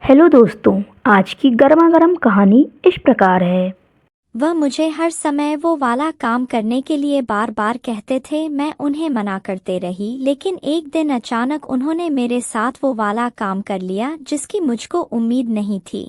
Hello दोस्तों। आज की गर्मा गर्म कहानी इस प्रकार है। वह मुझे हर समय वो वाला काम करने के लिए बार बार कहते थे। मैं उन्हें मना करते रही, लेकिन एक दिन अचानक उन्होंने मेरे साथ वो वाला काम कर लिया जिसकी मुझको उम्मीद नहीं थी।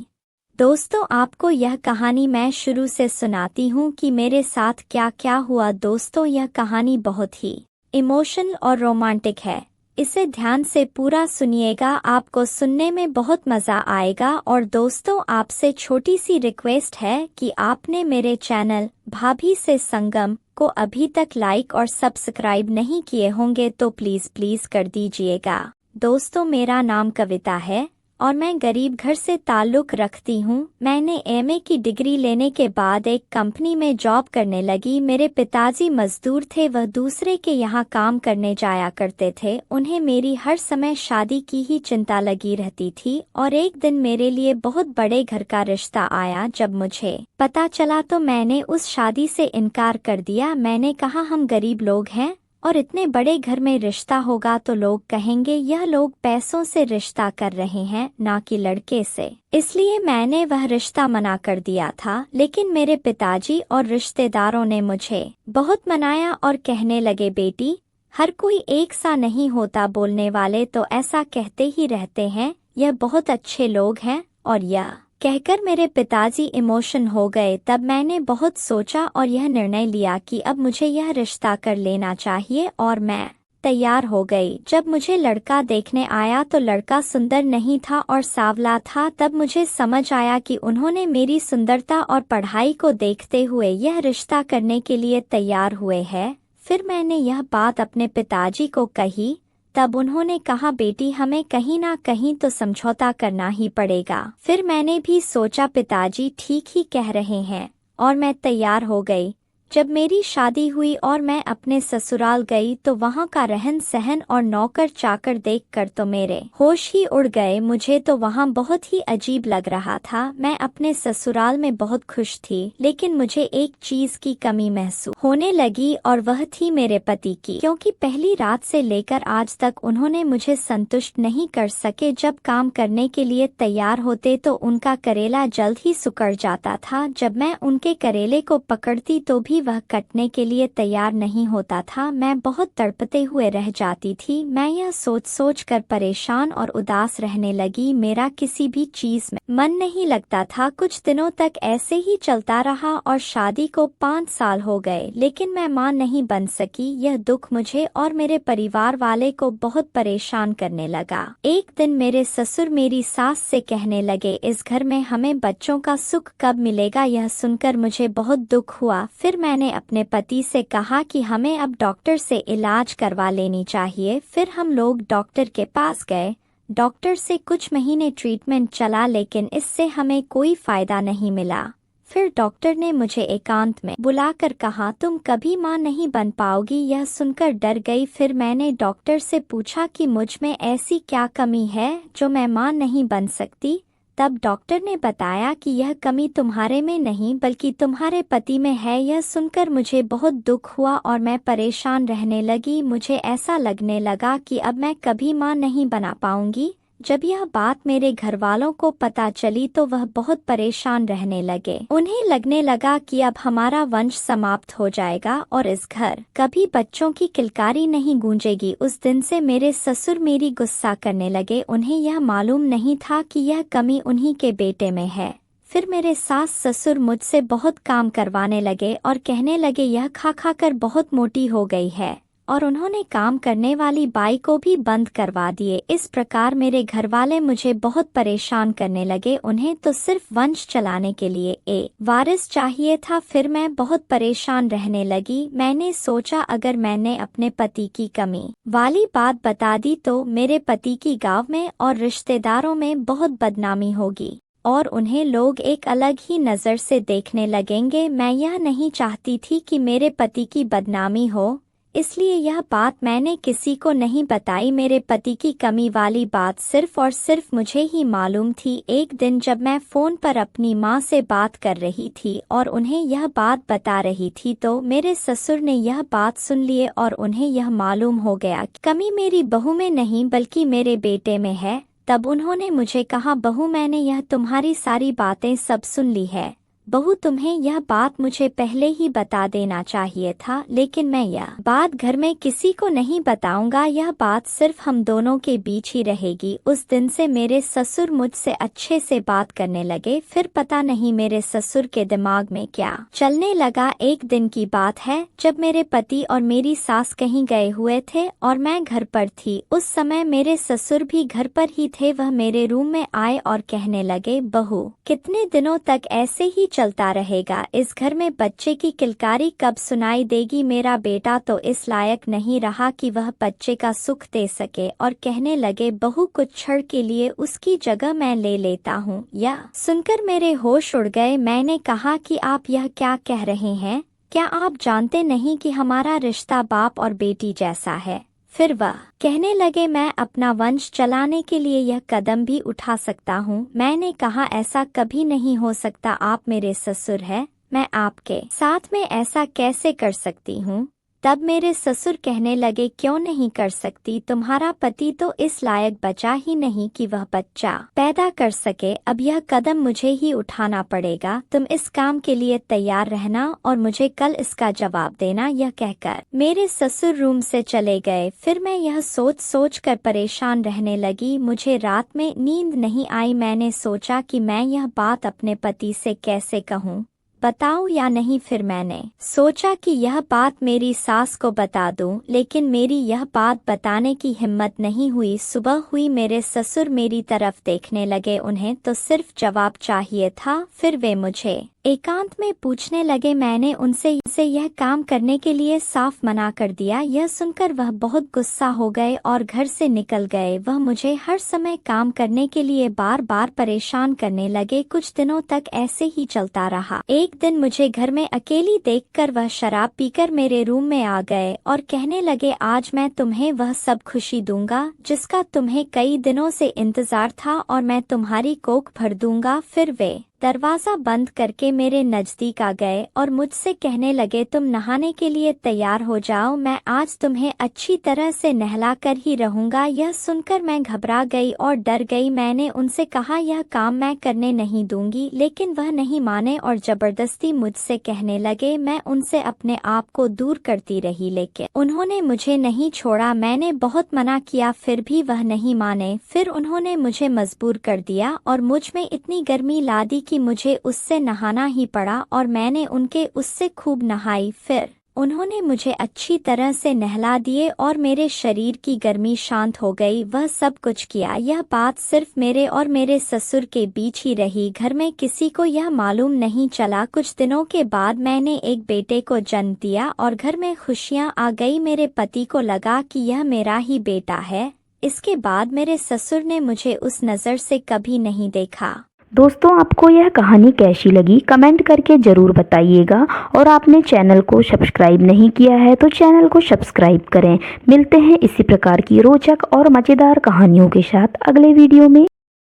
दोस्तों, आपको यह कहानी मैं शुरू से सुनाती हूँ कि मेरे साथ क्या क्या हुआ। दोस्तों, यह कहानी बहुत ही इमोशनल और रोमांटिक है। इसे ध्यान से पूरा सुनिएगा, आपको सुनने में बहुत मज़ा आएगा। और दोस्तों, आपसे छोटी सी रिक्वेस्ट है कि आपने मेरे चैनल भाभी से संगम को अभी तक लाइक और सब्सक्राइब नहीं किए होंगे तो प्लीज़ प्लीज़ कर दीजिएगा। दोस्तों, मेरा नाम कविता है और मैं गरीब घर से ताल्लुक़ रखती हूँ। मैंने एमए की डिग्री लेने के बाद एक कंपनी में जॉब करने लगी। मेरे पिताजी मजदूर थे, वह दूसरे के यहाँ काम करने जाया करते थे। उन्हें मेरी हर समय शादी की ही चिंता लगी रहती थी और एक दिन मेरे लिए बहुत बड़े घर का रिश्ता आया। जब मुझे पता चला तो मैंने उस शादी से इनकार कर दिया। मैंने कहा, हम गरीब लोग हैं और इतने बड़े घर में रिश्ता होगा तो लोग कहेंगे यह लोग पैसों से रिश्ता कर रहे हैं, ना कि लड़के से। इसलिए मैंने वह रिश्ता मना कर दिया था। लेकिन मेरे पिताजी और रिश्तेदारों ने मुझे बहुत मनाया और कहने लगे, बेटी, हर कोई एक सा नहीं होता। बोलने वाले तो ऐसा कहते ही रहते हैं, यह बहुत अच्छे लोग हैं। और यह कहकर मेरे पिताजी इमोशन हो गए। तब मैंने बहुत सोचा और यह निर्णय लिया कि अब मुझे यह रिश्ता कर लेना चाहिए और मैं तैयार हो गई। जब मुझे लड़का देखने आया तो लड़का सुंदर नहीं था और सांवला था। तब मुझे समझ आया कि उन्होंने मेरी सुंदरता और पढ़ाई को देखते हुए यह रिश्ता करने के लिए तैयार हुए हैं। फिर मैंने यह बात अपने पिताजी को कही। तब उन्होंने कहा, बेटी, हमें कहीं ना कहीं तो समझौता करना ही पड़ेगा। फिर मैंने भी सोचा पिताजी ठीक ही कह रहे हैं और मैं तैयार हो गई। जब मेरी शादी हुई और मैं अपने ससुराल गई तो वहाँ का रहन सहन और नौकर चाकर देखकर तो मेरे होश ही उड़ गए। मुझे तो वहाँ बहुत ही अजीब लग रहा था। मैं अपने ससुराल में बहुत खुश थी, लेकिन मुझे एक चीज की कमी महसूस होने लगी और वह थी मेरे पति की। क्योंकि पहली रात से लेकर आज तक उन्होंने मुझे संतुष्ट नहीं कर सके। जब काम करने के लिए तैयार होते तो उनका करेला जल्द ही सुकड़ जाता था। जब मैं उनके करेले को पकड़ती तो भी वह कटने के लिए तैयार नहीं होता था। मैं बहुत तड़पते हुए रह जाती थी। मैं यह सोच सोच कर परेशान और उदास रहने लगी। मेरा किसी भी चीज में मन नहीं लगता था। कुछ दिनों तक ऐसे ही चलता रहा और शादी को 5 साल हो गए, लेकिन मैं मां नहीं बन सकी। यह दुख मुझे और मेरे परिवार वाले को बहुत परेशान करने लगा। एक दिन मेरे ससुर मेरी सास से कहने लगे, इस घर में हमें बच्चों का सुख कब मिलेगा। यह सुनकर मुझे बहुत दुख हुआ। फिर मैंने अपने पति से कहा कि हमें अब डॉक्टर से इलाज करवा लेनी चाहिए। फिर हम लोग डॉक्टर के पास गए। डॉक्टर से कुछ महीने ट्रीटमेंट चला, लेकिन इससे हमें कोई फायदा नहीं मिला। फिर डॉक्टर ने मुझे एकांत में बुलाकर कहा, तुम कभी मां नहीं बन पाओगी। यह सुनकर डर गई। फिर मैंने डॉक्टर से पूछा कि मुझ में ऐसी क्या कमी है जो मैं मां नहीं बन सकती। तब डॉक्टर ने बताया कि यह कमी तुम्हारे में नहीं बल्कि तुम्हारे पति में है। यह सुनकर मुझे बहुत दुख हुआ और मैं परेशान रहने लगी। मुझे ऐसा लगने लगा कि अब मैं कभी मां नहीं बना पाऊंगी। जब यह बात मेरे घर वालों को पता चली तो वह बहुत परेशान रहने लगे। उन्हें लगने लगा कि अब हमारा वंश समाप्त हो जाएगा और इस घर कभी बच्चों की किलकारी नहीं गूंजेगी। उस दिन से मेरे ससुर मेरी गुस्सा करने लगे। उन्हें यह मालूम नहीं था कि यह कमी उन्हीं के बेटे में है। फिर मेरे सास ससुर मुझसे बहुत काम करवाने लगे और कहने लगे, यह खा खा कर बहुत मोटी हो गई है। और उन्होंने काम करने वाली बाई को भी बंद करवा दिए। इस प्रकार मेरे घरवाले मुझे बहुत परेशान करने लगे। उन्हें तो सिर्फ वंश चलाने के लिए एक वारिस चाहिए था। फिर मैं बहुत परेशान रहने लगी। मैंने सोचा अगर मैंने अपने पति की कमी वाली बात बता दी तो मेरे पति की गांव में और रिश्तेदारों में बहुत बदनामी होगी और उन्हें लोग एक अलग ही नज़र से देखने लगेंगे। मैं यह नहीं चाहती थी कि मेरे पति की बदनामी हो, इसलिए यह बात मैंने किसी को नहीं बताई। मेरे पति की कमी वाली बात सिर्फ और सिर्फ मुझे ही मालूम थी। एक दिन जब मैं फ़ोन पर अपनी माँ से बात कर रही थी और उन्हें यह बात बता रही थी तो मेरे ससुर ने यह बात सुन लिए और उन्हें यह मालूम हो गया कि कमी मेरी बहू में नहीं बल्कि मेरे बेटे में है। तब उन्होंने मुझे कहा, बहू मैंने यह तुम्हारी सारी बातें सब सुन ली है। बहू तुम्हें यह बात मुझे पहले ही बता देना चाहिए था, लेकिन मैं यह बात घर में किसी को नहीं बताऊंगा। यह बात सिर्फ हम दोनों के बीच ही रहेगी। उस दिन से मेरे ससुर मुझसे अच्छे से बात करने लगे। फिर पता नहीं मेरे ससुर के दिमाग में क्या चलने लगा। एक दिन की बात है जब मेरे पति और मेरी सास कहीं गए हुए थे और मैं घर पर थी। उस समय मेरे ससुर भी घर पर ही थे। वह मेरे रूम में आए और कहने लगे, बहू कितने दिनों तक ऐसे ही चलता रहेगा? इस घर में बच्चे की किलकारी कब सुनाई देगी? मेरा बेटा तो इस लायक नहीं रहा कि वह बच्चे का सुख दे सके। और कहने लगे, बहू कुछ क्षण के लिए उसकी जगह मैं ले लेता हूँ। यह सुनकर मेरे होश उड़ गए। मैंने कहा कि आप यह क्या कह रहे हैं? क्या आप जानते नहीं कि हमारा रिश्ता बाप और बेटी जैसा है? फिर वह कहने लगे, मैं अपना वंश चलाने के लिए यह कदम भी उठा सकता हूँ। मैंने कहा, ऐसा कभी नहीं हो सकता। आप मेरे ससुर हैं, मैं आपके साथ में ऐसा कैसे कर सकती हूँ? तब मेरे ससुर कहने लगे, क्यों नहीं कर सकती? तुम्हारा पति तो इस लायक बचा ही नहीं कि वह बच्चा पैदा कर सके। अब यह कदम मुझे ही उठाना पड़ेगा। तुम इस काम के लिए तैयार रहना और मुझे कल इसका जवाब देना। यह कहकर मेरे ससुर रूम से चले गए। फिर मैं यह सोच कर परेशान रहने लगी। मुझे रात में नींद नहीं आई। मैंने सोचा कि मैं यह बात अपने पति से कैसे कहूँ, बताऊं या नहीं। फिर मैंने सोचा कि यह बात मेरी सास को बता दूं, लेकिन मेरी यह बात बताने की हिम्मत नहीं हुई। सुबह हुई, मेरे ससुर मेरी तरफ देखने लगे। उन्हें तो सिर्फ जवाब चाहिए था। फिर वे मुझे एकांत में पूछने लगे। मैंने उनसे यह काम करने के लिए साफ मना कर दिया। यह सुनकर वह बहुत गुस्सा हो गए और घर से निकल गए। वह मुझे हर समय काम करने के लिए बार बार परेशान करने लगे। कुछ दिनों तक ऐसे ही चलता रहा। एक दिन मुझे घर में अकेली देखकर वह शराब पीकर मेरे रूम में आ गए और कहने लगे, आज मैं तुम्हें वह सब खुशी दूंगा जिसका तुम्हें कई दिनों से इंतजार था और मैं तुम्हारी कोख भर दूंगा। फिर वे दरवाजा बंद करके मेरे नजदीक आ गए और मुझसे कहने लगे, तुम नहाने के लिए तैयार हो जाओ, मैं आज तुम्हें अच्छी तरह से नहला कर ही रहूंगा। यह सुनकर मैं घबरा गई और डर गई। मैंने उनसे कहा, यह काम मैं करने नहीं दूंगी, लेकिन वह नहीं माने और जबरदस्ती मुझसे कहने लगे। मैं उनसे अपने आप को दूर करती रही, लेकिन उन्होंने मुझे नहीं छोड़ा। मैंने बहुत मना किया, फिर भी वह नहीं माने। फिर उन्होंने मुझे मजबूर कर दिया और मुझ में इतनी गर्मी ला दी कि मुझे उससे नहाना ही पड़ा और मैंने उनके उससे खूब नहाई। फिर उन्होंने मुझे अच्छी तरह से नहला दिए और मेरे शरीर की गर्मी शांत हो गई। वह सब कुछ किया। यह बात सिर्फ मेरे और मेरे ससुर के बीच ही रही। घर में किसी को यह मालूम नहीं चला। कुछ दिनों के बाद मैंने एक बेटे को जन्म दिया और घर में खुशियां आ गई। मेरे पति को लगा कि यह मेरा ही बेटा है। इसके बाद मेरे ससुर ने मुझे उस नज़र से कभी नहीं देखा। दोस्तों, आपको यह कहानी कैसी लगी कमेंट करके ज़रूर बताइएगा। और आपने चैनल को सब्सक्राइब नहीं किया है तो चैनल को सब्सक्राइब करें। मिलते हैं इसी प्रकार की रोचक और मज़ेदार कहानियों के साथ अगले वीडियो में।